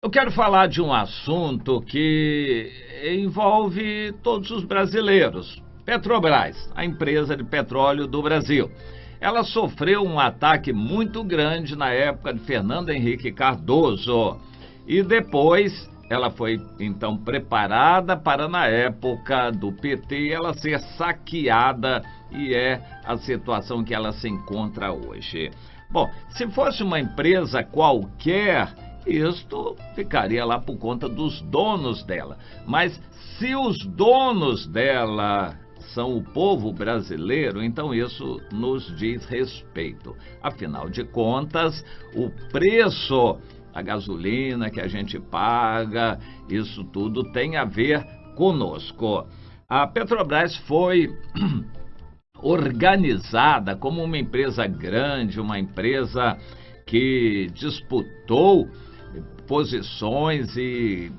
Eu quero falar de um assunto que envolve todos os brasileiros. Petrobras, a empresa de petróleo do Brasil. Ela sofreu um ataque muito grande na época de Fernando Henrique Cardoso. E depois ela foi então preparada para, na época do PT, ela ser saqueada, e é a situação que ela se encontra hoje. Bom, se fosse uma empresa qualquer, isto ficaria lá por conta dos donos dela. Mas se os donos dela são o povo brasileiro, então isso nos diz respeito. Afinal de contas, o preço da gasolina que a gente paga, isso tudo tem a ver conosco. A Petrobras foi organizada como uma empresa grande, uma empresa que disputou posições e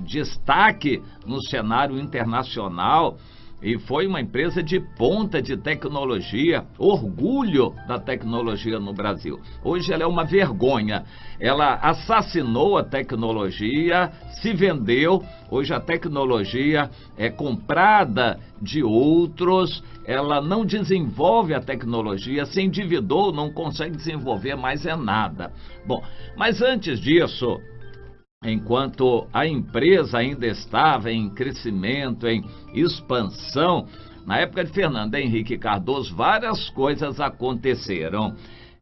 destaque no cenário internacional, e foi uma empresa de ponta de tecnologia, orgulho da tecnologia no Brasil. Hoje ela é uma vergonha, ela assassinou a tecnologia, se vendeu, hoje a tecnologia é comprada de outros, ela não desenvolve a tecnologia, se endividou, não consegue desenvolver mais nada. Bom, mas antes disso, enquanto a empresa ainda estava em crescimento, em expansão, na época de Fernando Henrique Cardoso, várias coisas aconteceram.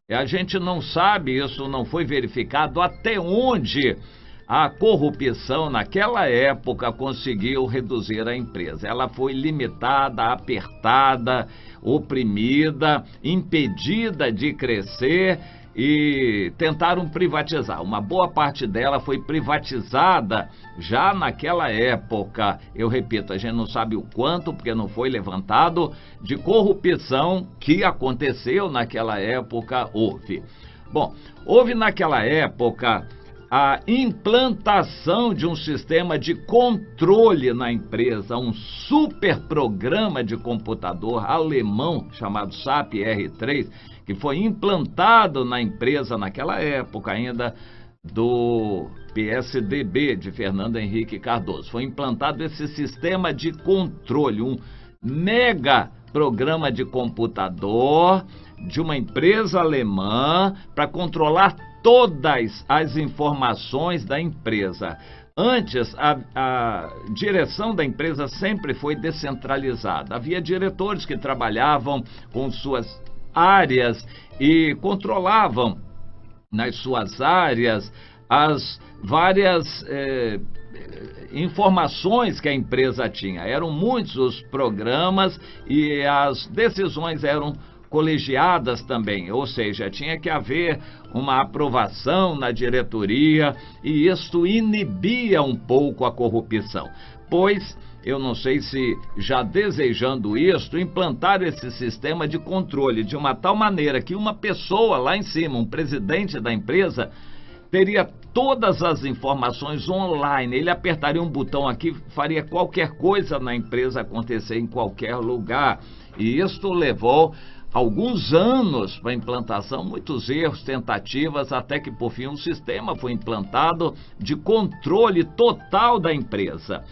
E a gente não sabe, isso não foi verificado, até onde a corrupção naquela época conseguiu reduzir a empresa. Ela foi limitada, apertada, oprimida, impedida de crescer, e tentaram privatizar. Uma boa parte dela foi privatizada já naquela época. Eu repito, a gente não sabe o quanto, porque não foi levantado, de corrupção que aconteceu naquela época, houve. Bom, houve naquela época a implantação de um sistema de controle na empresa, um super programa de computador alemão chamado SAP R3, que foi implantado na empresa naquela época ainda do PSDB, de Fernando Henrique Cardoso. Foi implantado esse sistema de controle, um mega programa de computador de uma empresa alemã para controlar todas as informações da empresa. Antes, a direção da empresa sempre foi descentralizada. Havia diretores que trabalhavam com suas áreas e controlavam nas suas áreas as várias informações que a empresa tinha. Eram muitos os programas e as decisões eram colegiadas também, ou seja, tinha que haver uma aprovação na diretoria, e isso inibia um pouco a corrupção. Pois, eu não sei se já desejando isto, implantar esse sistema de controle de uma tal maneira que uma pessoa lá em cima, um presidente da empresa, teria todas as informações online. Ele apertaria um botão aqui, faria qualquer coisa na empresa acontecer em qualquer lugar. E isto levou alguns anos para a implantação, muitos erros, tentativas, até que por fim um sistema foi implantado de controle total da empresa.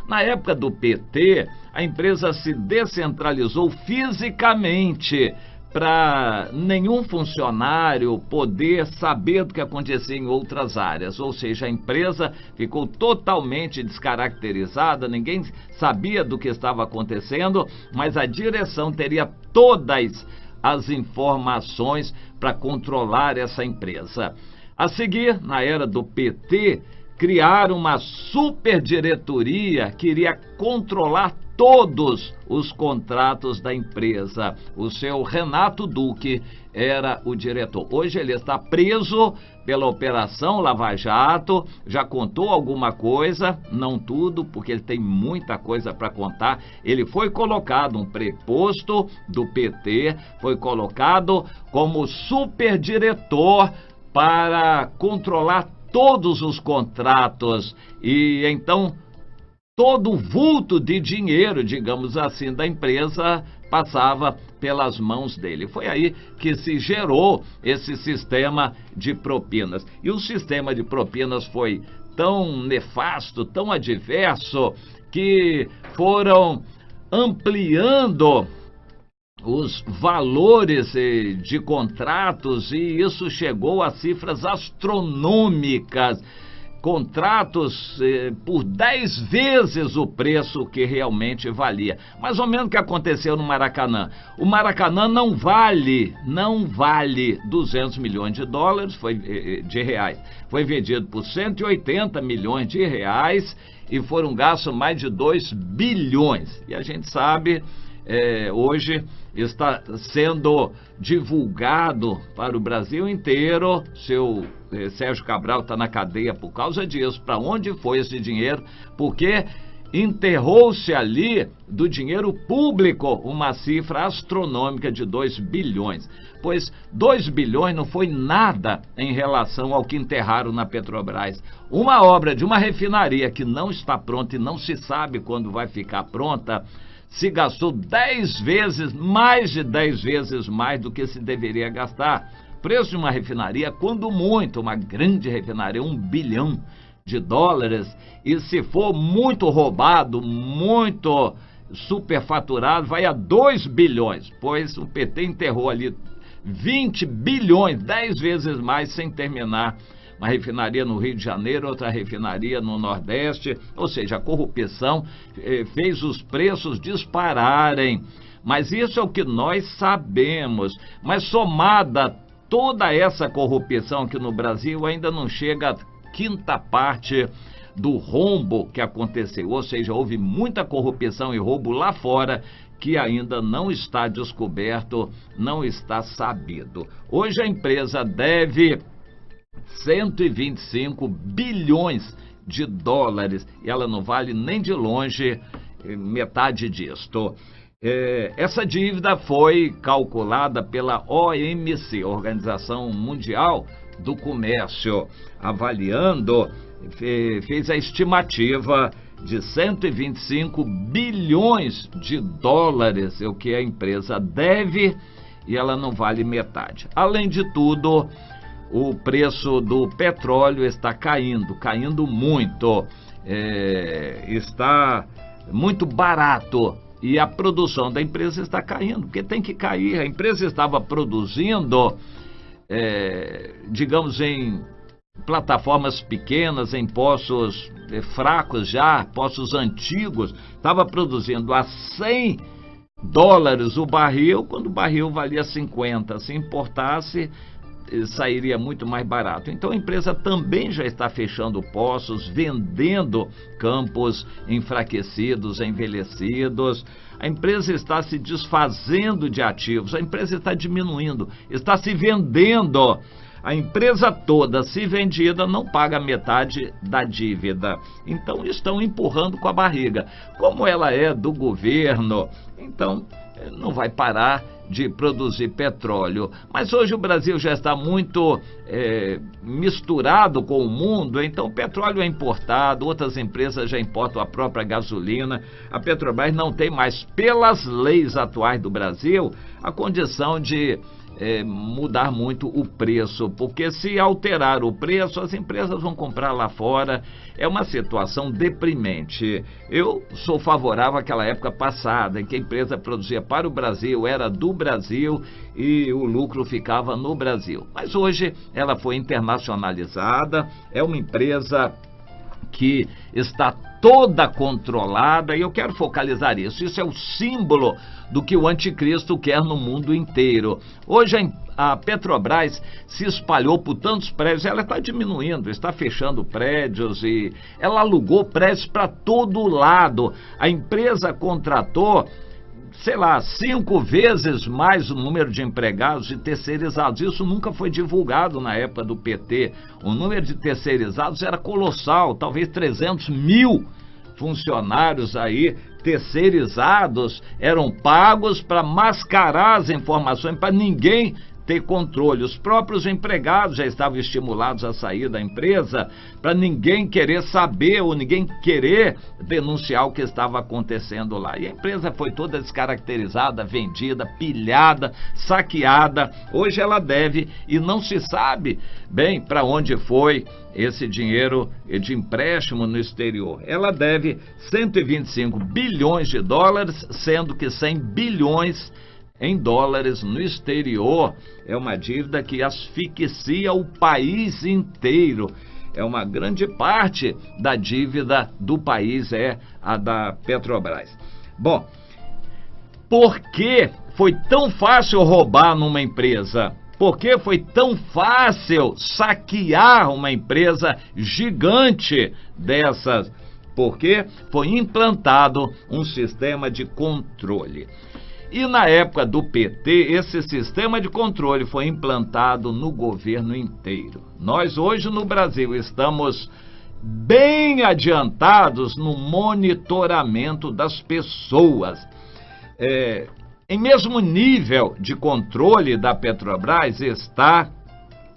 Na época do PT, a empresa se descentralizou fisicamente para nenhum funcionário poder saber do que acontecia em outras áreas. Ou seja, a empresa ficou totalmente descaracterizada, ninguém sabia do que estava acontecendo, mas a direção teria todas as informações para controlar essa empresa. A seguir, na era do PT, criaram uma superdiretoria que iria controlar todos os contratos da empresa. O seu Renato Duque era o diretor. Hoje ele está preso pela Operação Lava Jato, já contou alguma coisa, não tudo, porque ele tem muita coisa para contar. Ele foi colocado, um preposto do PT, foi colocado como superdiretor para controlar todos os contratos, e então todo o vulto de dinheiro, digamos assim, da empresa passava pelas mãos dele. Foi aí que se gerou esse sistema de propinas. E o sistema de propinas foi tão nefasto, tão adverso, que foram ampliando os valores de contratos, e isso chegou a cifras astronômicas. Contratos por 10 vezes o preço que realmente valia. Mais ou menos o que aconteceu no Maracanã. O Maracanã não vale 200 milhões de dólares, de reais. Foi vendido por 180 milhões de reais e foram gastos mais de 2 bilhões. E a gente sabe, hoje está sendo divulgado para o Brasil inteiro. Seu Sérgio Cabral está na cadeia por causa disso. Para onde foi esse dinheiro? Porque enterrou-se ali do dinheiro público uma cifra astronômica de 2 bilhões. Pois 2 bilhões não foi nada em relação ao que enterraram na Petrobras. Uma obra de uma refinaria que não está pronta e não se sabe quando vai ficar pronta, se gastou 10 vezes, mais de 10 vezes mais do que se deveria gastar. Preço de uma refinaria, quando muito, uma grande refinaria, 1 bilhão de dólares, e se for muito roubado, muito superfaturado, vai a 2 bilhões, pois o PT enterrou ali 20 bilhões, 10 vezes mais, sem terminar. Uma refinaria no Rio de Janeiro, outra refinaria no Nordeste. Ou seja, a corrupção fez os preços dispararem. Mas isso é o que nós sabemos. Mas somada toda essa corrupção aqui no Brasil, ainda não chega a quinta parte do rombo que aconteceu. Ou seja, houve muita corrupção e roubo lá fora que ainda não está descoberto, não está sabido. Hoje a empresa deve 125 bilhões de dólares e ela não vale nem de longe metade disto. Essa dívida foi calculada pela OMC, Organização Mundial do Comércio, avaliando, fez a estimativa de 125 bilhões de dólares, é o que a empresa deve, e ela não vale metade. Além de tudo, o preço do petróleo está caindo muito, está muito barato, e a produção da empresa está caindo, porque tem que cair. A empresa estava produzindo, digamos, em plataformas pequenas, em poços fracos já, poços antigos, estava produzindo a 100 dólares o barril, quando o barril valia 50. Se importasse, sairia muito mais barato. Então a empresa também já está fechando poços, vendendo campos enfraquecidos, envelhecidos. A empresa está se desfazendo de ativos, a empresa está diminuindo, está se vendendo. A empresa toda, se vendida, não paga metade da dívida. Então estão empurrando com a barriga. Como ela é do governo, então não vai parar de produzir petróleo. Mas hoje o Brasil já está muito misturado com o mundo, então o petróleo é importado, outras empresas já importam a própria gasolina. A Petrobras não tem mais, pelas leis atuais do Brasil, a condição de mudar muito o preço, porque se alterar o preço, as empresas vão comprar lá fora. É uma situação deprimente. Eu sou favorável àquela época passada, em que a empresa produzia para o Brasil, era do Brasil e o lucro ficava no Brasil. Mas hoje ela foi internacionalizada, é uma empresa que está toda controlada, e eu quero focalizar isso. Isso é o símbolo do que o anticristo quer no mundo inteiro. Hoje a Petrobras se espalhou por tantos prédios, ela está diminuindo, está fechando prédios, e ela alugou prédios para todo lado. A empresa contratou, sei lá, 5 vezes mais o número de empregados e terceirizados. Isso nunca foi divulgado na época do PT. O número de terceirizados era colossal, talvez 300 mil funcionários aí terceirizados eram pagos para mascarar as informações, para ninguém ter controle. Os próprios empregados já estavam estimulados a sair da empresa para ninguém querer saber ou ninguém querer denunciar o que estava acontecendo lá. E a empresa foi toda descaracterizada, vendida, pilhada, saqueada. Hoje ela deve e não se sabe bem para onde foi esse dinheiro de empréstimo no exterior. Ela deve 125 bilhões de dólares, sendo que 100 bilhões em dólares no exterior. É uma dívida que asfixia o país inteiro. É uma grande parte da dívida do país, é a da Petrobras. Bom, por que foi tão fácil roubar numa empresa? Por que foi tão fácil saquear uma empresa gigante dessas? Porque foi implantado um sistema de controle. E na época do PT, esse sistema de controle foi implantado no governo inteiro. Nós hoje no Brasil estamos bem adiantados no monitoramento das pessoas. Em mesmo nível de controle da Petrobras está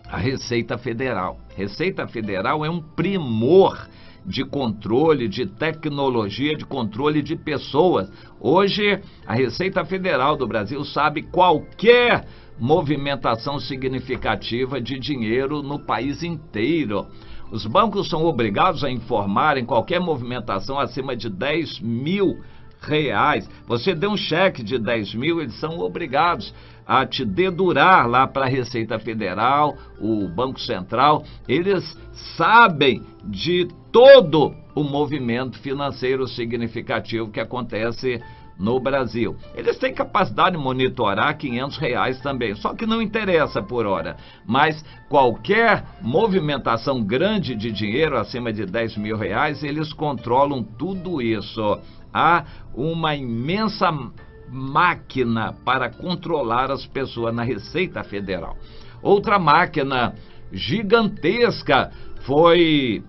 a Receita Federal. Receita Federal é um primor de controle, de tecnologia, de controle de pessoas. Hoje, a Receita Federal do Brasil sabe qualquer movimentação significativa de dinheiro no país inteiro. Os bancos são obrigados a informar em qualquer movimentação acima de 10 mil reais. Você deu um cheque de 10 mil, eles são obrigados a te dedurar lá para a Receita Federal, o Banco Central. Eles sabem de todo o movimento financeiro significativo que acontece no Brasil. Eles têm capacidade de monitorar 500 reais também, só que não interessa por hora. Mas qualquer movimentação grande de dinheiro acima de 10 mil reais, eles controlam tudo isso. Há uma imensa máquina para controlar as pessoas na Receita Federal. Outra máquina gigantesca foi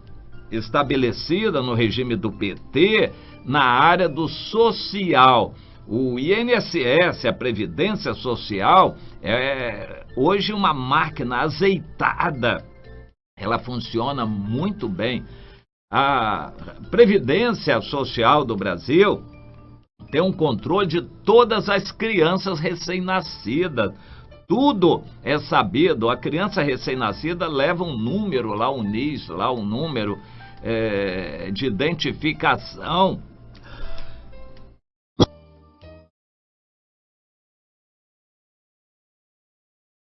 estabelecida no regime do PT na área do social. O INSS, a Previdência Social, é hoje uma máquina azeitada. Ela funciona muito bem. A Previdência Social do Brasil tem um controle de todas as crianças recém-nascidas. Tudo é sabido. A criança recém-nascida leva um número lá, um NIS, lá um número de identificação.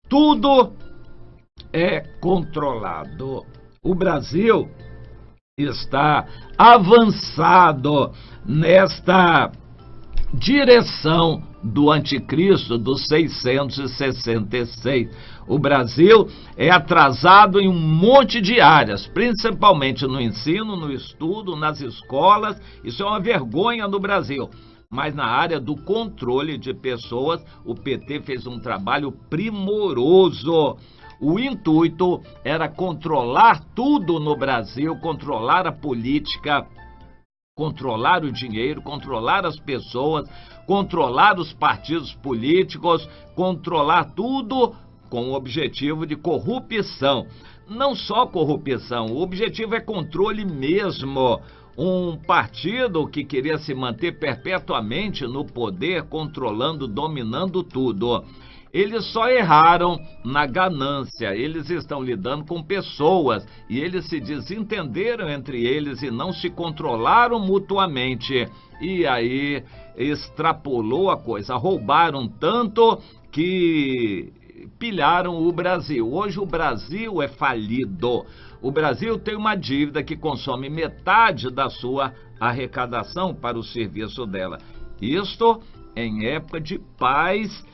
Tudo é controlado. O Brasil está avançado nesta direção do anticristo dos 666. O Brasil é atrasado em um monte de áreas, principalmente no ensino, no estudo, nas escolas. Isso é uma vergonha no Brasil. Mas na área do controle de pessoas, o PT fez um trabalho primoroso. O intuito era controlar tudo no Brasil, controlar a política, controlar o dinheiro, controlar as pessoas, controlar os partidos políticos, controlar tudo com o objetivo de corrupção. Não só corrupção, o objetivo é controle mesmo. Um partido que queria se manter perpetuamente no poder, controlando, dominando tudo. Eles só erraram na ganância. Eles estão lidando com pessoas e eles se desentenderam entre eles e não se controlaram mutuamente. E aí extrapolou a coisa. Roubaram tanto que pilharam o Brasil. Hoje o Brasil é falido. O Brasil tem uma dívida que consome metade da sua arrecadação para o serviço dela. Isto em época de paz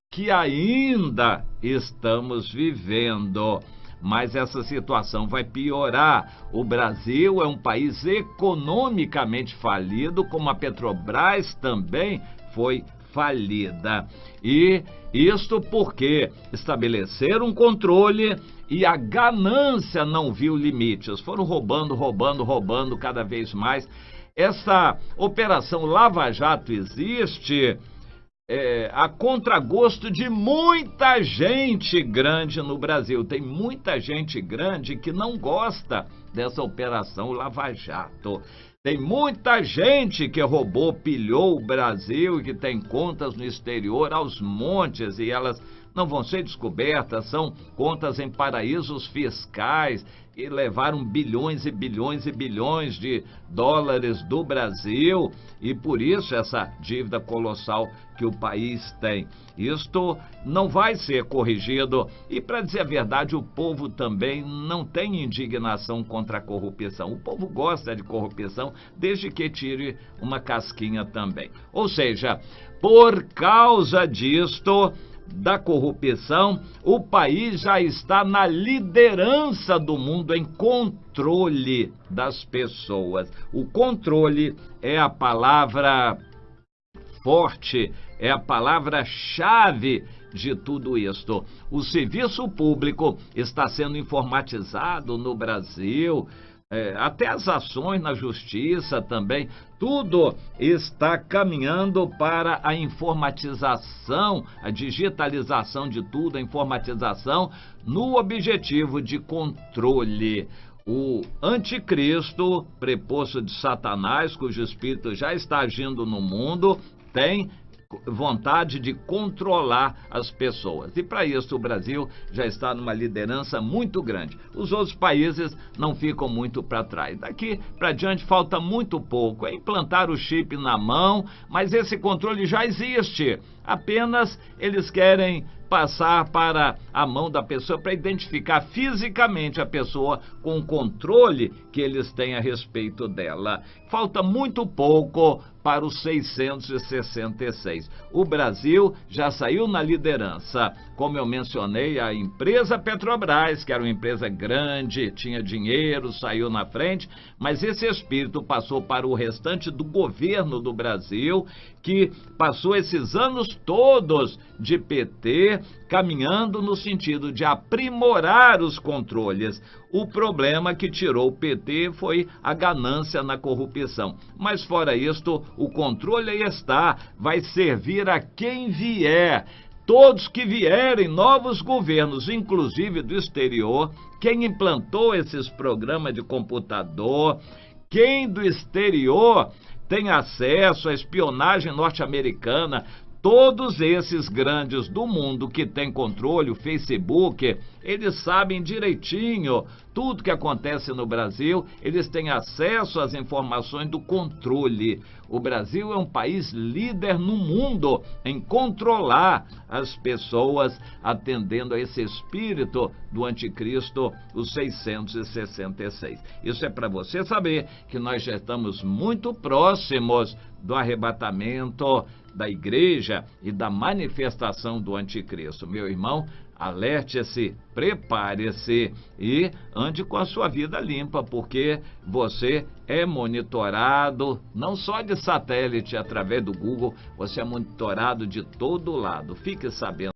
que ainda estamos vivendo. Mas essa situação vai piorar. O Brasil é um país economicamente falido, como a Petrobras também foi falida. E isto porque estabeleceram um controle e a ganância não viu limites. Foram roubando cada vez mais. Essa operação Lava Jato existe a contragosto de muita gente grande no Brasil. Tem muita gente grande que não gosta dessa operação Lava Jato. Tem muita gente que roubou, pilhou o Brasil e que tem contas no exterior aos montes e elas não vão ser descobertas, são contas em paraísos fiscais e levaram bilhões e bilhões e bilhões de dólares do Brasil e por isso essa dívida colossal que o país tem. Isto não vai ser corrigido e, para dizer a verdade, o povo também não tem indignação contra a corrupção. O povo gosta de corrupção desde que tire uma casquinha também. Ou seja, por causa disto, da corrupção, o país já está na liderança do mundo em controle das pessoas. O controle é a palavra forte, é a palavra-chave de tudo isto. O serviço público está sendo informatizado no Brasil, até as ações na justiça também, tudo está caminhando para a informatização, a digitalização de tudo, a informatização no objetivo de controle. O anticristo, preposto de Satanás, cujo espírito já está agindo no mundo, tem vontade de controlar as pessoas. E para isso o Brasil já está numa liderança muito grande. Os outros países não ficam muito para trás. Daqui para diante falta muito pouco. É implantar o chip na mão, mas esse controle já existe. Apenas eles querem passar para a mão da pessoa para identificar fisicamente a pessoa com o controle que eles têm a respeito dela. Falta muito pouco para os 666. O Brasil já saiu na liderança. Como eu mencionei, a empresa Petrobras, que era uma empresa grande, tinha dinheiro, saiu na frente, mas esse espírito passou para o restante do governo do Brasil, que passou esses anos todos de PT, caminhando no sentido de aprimorar os controles. O problema que tirou o PT foi a ganância na corrupção. Mas fora isto, o controle aí está, vai servir a quem vier. Todos que vierem, novos governos, inclusive do exterior, quem implantou esses programas de computador, quem do exterior tem acesso à espionagem norte-americana, todos esses grandes do mundo que têm controle, o Facebook, eles sabem direitinho tudo que acontece no Brasil, eles têm acesso às informações do controle. O Brasil é um país líder no mundo em controlar as pessoas, atendendo a esse espírito do anticristo, os 666. Isso é para você saber que nós já estamos muito próximos do arrebatamento da igreja e da manifestação do anticristo. Meu irmão, alerte-se, prepare-se e ande com a sua vida limpa, porque você é monitorado, não só de satélite através do Google, você é monitorado de todo lado. Fique sabendo.